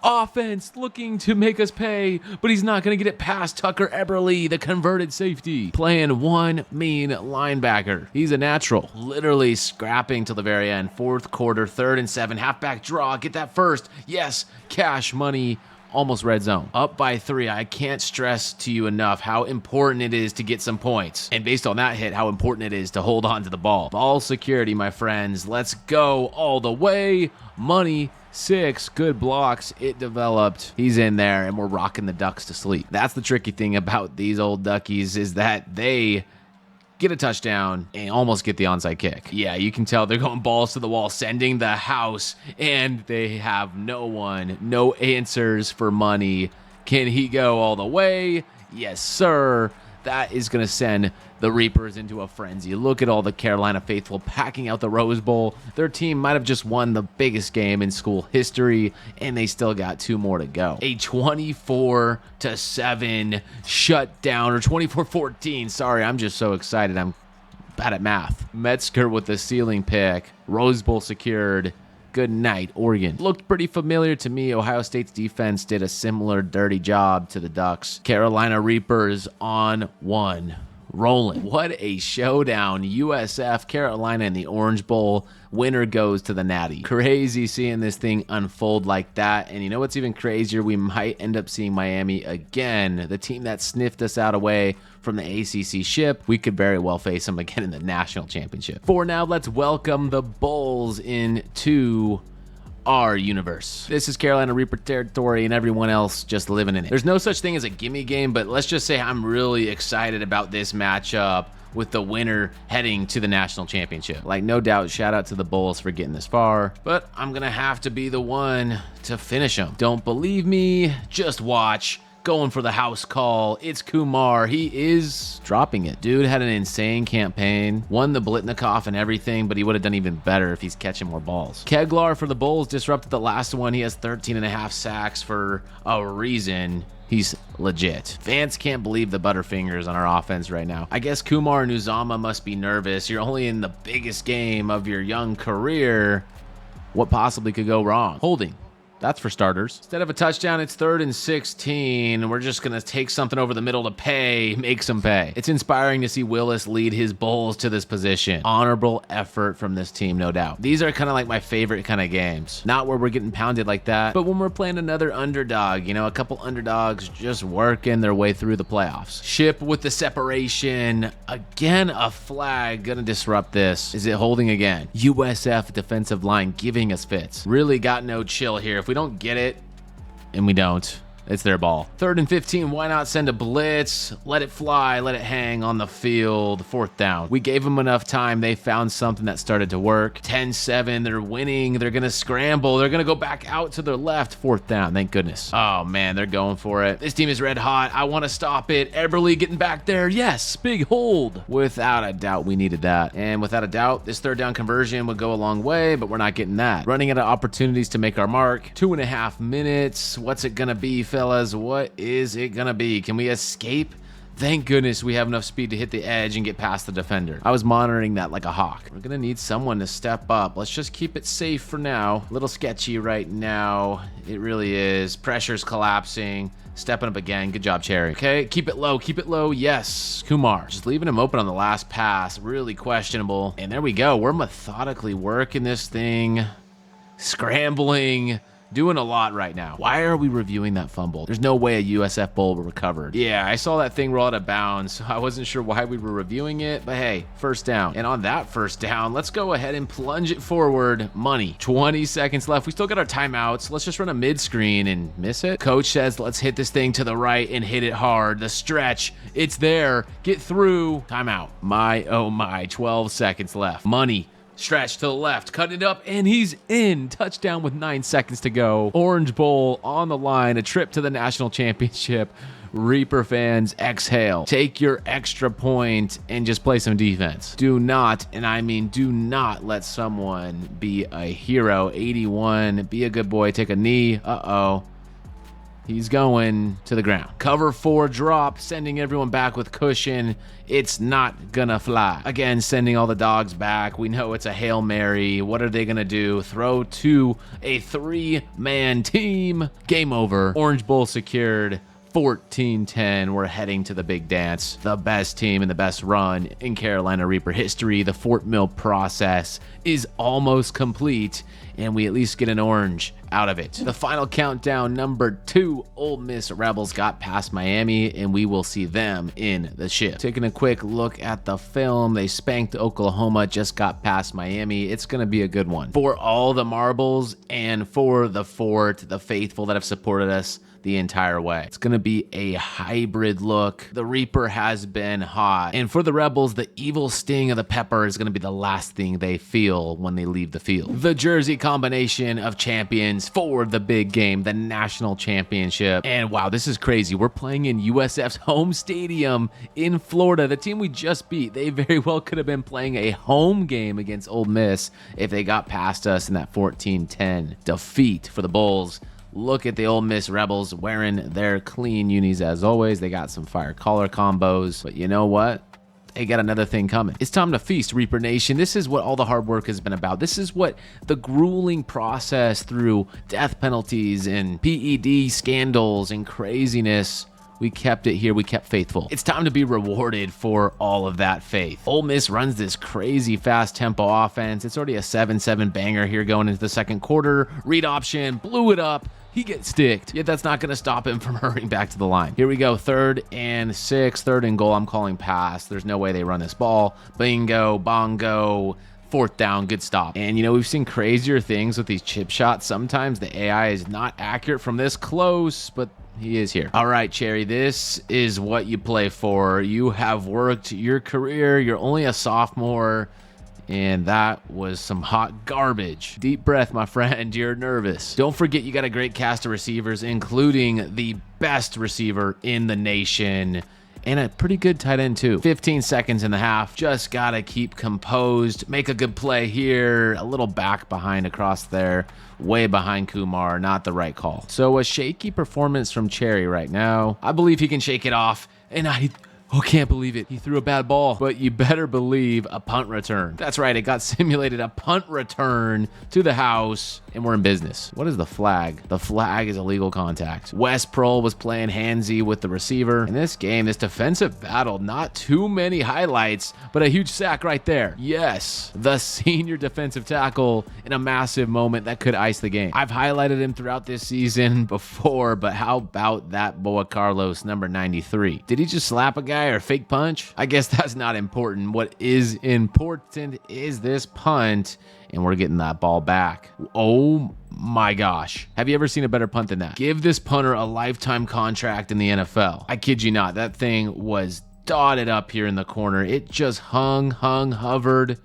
S1: offense looking to make us pay, but he's not going to get it past Tucker Eberle, the converted safety. Playing one mean linebacker. He's a natural. Literally scrapping till the very end. 4th quarter, 3rd and 7. Halfback draw. Get that first. Yes, cash money. Almost red zone. Up by 3. I can't stress to you enough how important it is to get some points. And based on that hit, how important it is to hold on to the ball. Ball security, my friends. Let's go all the way. Money. 6 good blocks. It developed. He's in there, and we're rocking the Ducks to sleep. That's the tricky thing about these old Duckies is that they get a touchdown and almost get the onside kick. Yeah, you can tell they're going balls to the wall, sending the house, and they have no one, no answers for money. Can he go all the way? Yes, sir. that is going to send the Reapers into a frenzy. Look at all the Carolina faithful packing out the Rose Bowl. Their team might have just won the biggest game in school history, and they still got 2 more to go. A 24-7 shutdown, or 24-14. Sorry, I'm just so excited. I'm bad at math. Metzger with the ceiling pick. Rose Bowl secured. Good night, Oregon. Looked pretty familiar to me. Ohio State's defense did a similar dirty job to the Ducks. Carolina Reapers on 1. Rolling. What a showdown. USF, Carolina in the Orange Bowl. Winner goes to the Natty. Crazy seeing this thing unfold like that. And you know what's even crazier? We might end up seeing Miami again. The team that sniffed us out away from the ACC ship. We could very well face them again in the national championship. For now, let's welcome the Bulls into our universe. This is Carolina Reaper territory and everyone else just living in it. There's no such thing as a gimme game, but let's just say I'm really excited about this matchup with the winner heading to the national championship. Like, no doubt, shout out to the Bulls for getting this far, but I'm gonna have to be the one to finish them. Don't believe me? Just watch. Going for the house call. It's Kumar. He is dropping it. Dude had an insane campaign. Won the Blitnikoff and everything, but he would have done even better if he's catching more balls. Keglar for the Bulls disrupted the last one. He has 13.5 sacks for a reason. He's legit. Vance can't believe the Butterfingers on our offense right now. I guess Kumar and Uzama must be nervous. You're only in the biggest game of your young career. What possibly could go wrong? Holding. That's for starters. Instead of a touchdown, it's 3rd and 16. We're just going to take something over the middle to make some pay. It's inspiring to see Willis lead his Bulls to this position. Honorable effort from this team, no doubt. These are kind of like my favorite kind of games. Not where we're getting pounded like that, but when we're playing another underdog, you know, a couple underdogs just working their way through the playoffs. Ship with the separation. Again, a flag. Gonna disrupt this. Is it holding again? USF defensive line giving us fits. Really got no chill here. If we don't get it, and we don't, it's their ball. 3rd and 15, why not send a blitz? Let it fly, let it hang on the field. 4th down. We gave them enough time. They found something that started to work. 10-7, they're winning. They're gonna scramble. They're gonna go back out to their left. 4th down, thank goodness. Oh man, they're going for it. This team is red hot. I wanna stop it. Eberle getting back there. Yes, big hold. Without a doubt, we needed that. And without a doubt, this 3rd down conversion would go a long way, but we're not getting that. Running out of opportunities to make our mark. 2.5 minutes. What's it gonna be, fellas? What is it gonna be? Can we escape? Thank goodness we have enough speed to hit the edge and get past the defender. I was monitoring that like a hawk. We're gonna need someone to step up. Let's just keep it safe for now. A little sketchy right now. It really is. Pressure's collapsing. Stepping up again. Good job, Cherry. Okay, keep it low. Keep it low. Yes, Kumar. Just leaving him open on the last pass. Really questionable. And there we go. We're methodically working this thing. Scrambling. Doing a lot right now. Why are we reviewing that fumble? There's no way a USF Bowl recovered. Yeah, I saw that thing roll out of bounds. I wasn't sure why we were reviewing it, but hey, 1st down. And on that 1st down, let's go ahead and plunge it forward. Money. 20 seconds left. We still got our timeouts. Let's just run a mid-screen and miss it. Coach says, let's hit this thing to the right and hit it hard. The stretch. It's there. Get through. Timeout. My, oh my. 12 seconds left. Money. Stretch to the left, cut it up, and he's in. Touchdown with 9 seconds to go. Orange Bowl on the line, a trip to the national championship. Reaper fans, exhale. Take your extra point and just play some defense. Do not, and I mean do not, let someone be a hero. 81, be a good boy, take a knee. Uh-oh. He's going to the ground. Cover 4 drop, sending everyone back with cushion. It's not gonna fly. Again, sending all the dogs back. We know it's a Hail Mary. What are they gonna do? Throw to a 3-man team. Game over. Orange Bowl secured. 14-10. We're heading to the big dance. The best team and the best run in Carolina Reaper history. The Fort Mill process is almost complete, and we at least get an orange out of it. The final countdown, number 2, Ole Miss Rebels got past Miami, and we will see them in the ship. Taking a quick look at the film, they spanked Oklahoma, just got past Miami. It's gonna be a good one. For all the marbles and for the fort, the faithful that have supported us, the entire way. It's going to be a hybrid look. The Reaper has been hot. And for the Rebels, the evil sting of the pepper is going to be the last thing they feel when they leave the field. The jersey combination of champions for the big game, the national championship. And wow, this is crazy. We're playing in USF's home stadium in Florida. The team we just beat, they very well could have been playing a home game against Ole Miss if they got past us in that 14-10 defeat for the Bulls. Look at the Ole Miss Rebels wearing their clean unis as always. They got some fire collar combos, but you know what? They got another thing coming. It's time to feast, Reaper Nation. This is what all the hard work has been about. This is what the grueling process through death penalties and PED scandals and craziness. We kept it here. We kept faithful. It's time to be rewarded for all of that faith. Ole Miss runs this crazy fast tempo offense. It's already a 7-7 banger here going into the second quarter. Read option, blew it up. He gets sticked, yet that's not going to stop him from hurrying back to the line. Here we go, 3rd and 6, 3rd and goal. I'm calling pass. There's no way they run this ball. Bingo, bongo. 4th down, good stop. And you know, we've seen crazier things with these chip shots. Sometimes the AI is not accurate from this close, but he is here. All right, Cherry, this is what you play for. You have worked your career. You're only a sophomore. And that was some hot garbage. Deep breath, my friend. You're nervous. Don't forget you got a great cast of receivers, including the best receiver in the nation. And a pretty good tight end too. 15 seconds in the half. Just gotta keep composed. Make a good play here. A little back behind across there. Way behind Kumar. Not the right call. So a shaky performance from Cherry right now. I believe he can shake it off. And Oh, can't believe it. He threw a bad ball. But you better believe a punt return. That's right. It got simulated a punt return to the house, and we're in business. What is the flag? The flag is illegal contact. Wes Prohl was playing handsy with the receiver. In this game, this defensive battle, not too many highlights, but a huge sack right there. Yes, the senior defensive tackle in a massive moment that could ice the game. I've highlighted him throughout this season before, but how about that Boa Carlos, number 93? Did he just slap a guy or fake punch? I guess that's not important. What is important is this punt, and we're getting that ball back. Oh my gosh. Have you ever seen a better punt than that? Give this punter a lifetime contract in the NFL. I kid you not. That thing was dotted up here in the corner. It just hovered.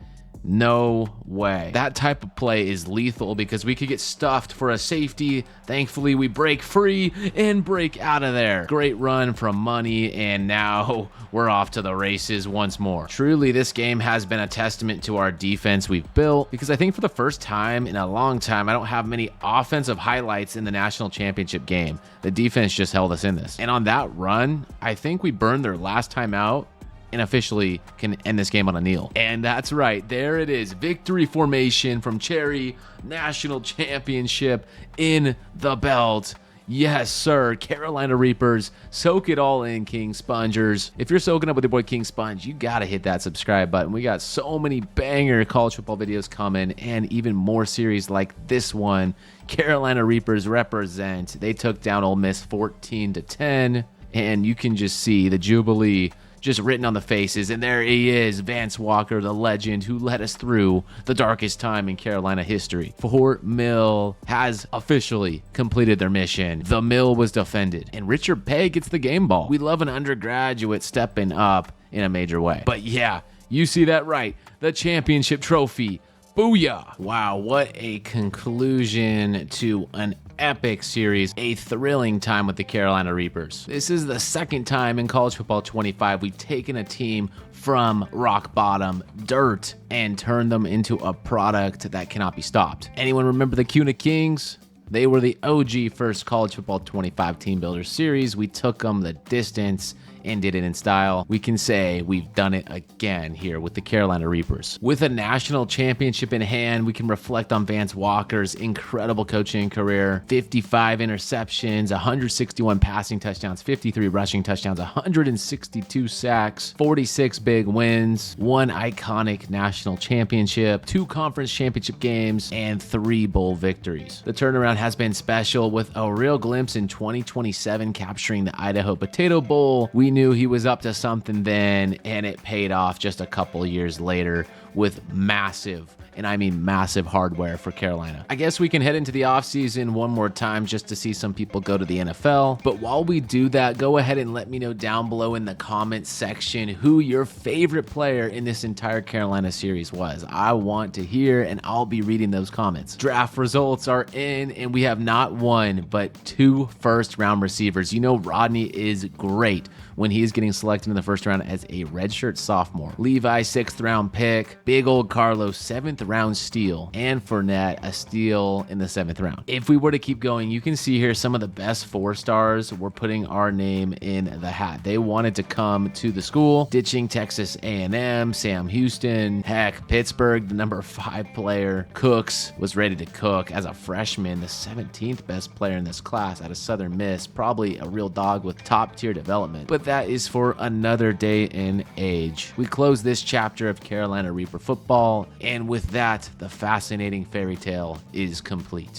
S1: No way. That type of play is lethal because we could get stuffed for a safety. Thankfully, we break free and break out of there. Great run from Money, and now we're off to the races once more. Truly, this game has been a testament to our defense we've built because I think for the first time in a long time, I don't have many offensive highlights in the national championship game. The defense just held us in this. And on that run, I think we burned their last time out and officially can end this game on a kneel. And that's right, there it is. Victory formation from Cherry, national championship in the belt. Yes, sir. Carolina Reapers, soak it all in, KingSpongers. If you're soaking up with your boy KingSponge, you gotta hit that subscribe button. We got so many banger college football videos coming, and even more series like this one. Carolina Reapers represent. They took down Ole Miss 14-10, and you can just see the Jubilee just written on the faces. And there he is, Vance Walker, the legend who led us through the darkest time in Carolina history. Fort Mill has officially completed their mission. The mill was defended, and Richard Pay gets the game ball. We love an undergraduate stepping up in a major way. But yeah, you see that right. The championship trophy. Booyah! Wow, what a conclusion to an epic series. A thrilling time with the Carolina Reapers. This is the second time in college football 25 we've taken a team from rock bottom dirt and turned them into a product that cannot be stopped. Anyone remember the CUNA Kings? They were the OG first college football 25 team builder series. We took them the distance and did it in style. We can say we've done it again here with the Carolina Reapers. With a national championship in hand, we can reflect on Vance Walker's incredible coaching career. 55 interceptions, 161 passing touchdowns, 53 rushing touchdowns, 162 sacks, 46 big wins, 1 iconic national championship, 2 conference championship games, and 3 bowl victories. The turnaround has been special with a real glimpse in 2027 capturing the Idaho Potato Bowl. We knew he was up to something then, and it paid off just a couple years later with massive, and I mean massive, hardware for Carolina. I guess we can head into the offseason one more time just to see some people go to the NFL. But while we do that, go ahead and let me know down below in the comments section who your favorite player in this entire Carolina series was. I want to hear, and I'll be reading those comments. Draft results are in, and we have not one, but 2 first-round receivers. You know Rodney is great when he is getting selected in the first round as a redshirt sophomore. Levi, 6th round pick. Big old Carlos, 7th round steal. And Fournette, a steal in the 7th round. If we were to keep going, you can see here some of the best 4-stars were putting our name in the hat. They wanted to come to the school, ditching Texas A&M, Sam Houston, heck, Pittsburgh, the number 5 player. Cooks was ready to cook as a freshman, the 17th best player in this class out of Southern Miss, probably a real dog with top tier development. But that is for another day and age. We close this chapter of Carolina Reaper football, and with that, the fascinating fairy tale is complete.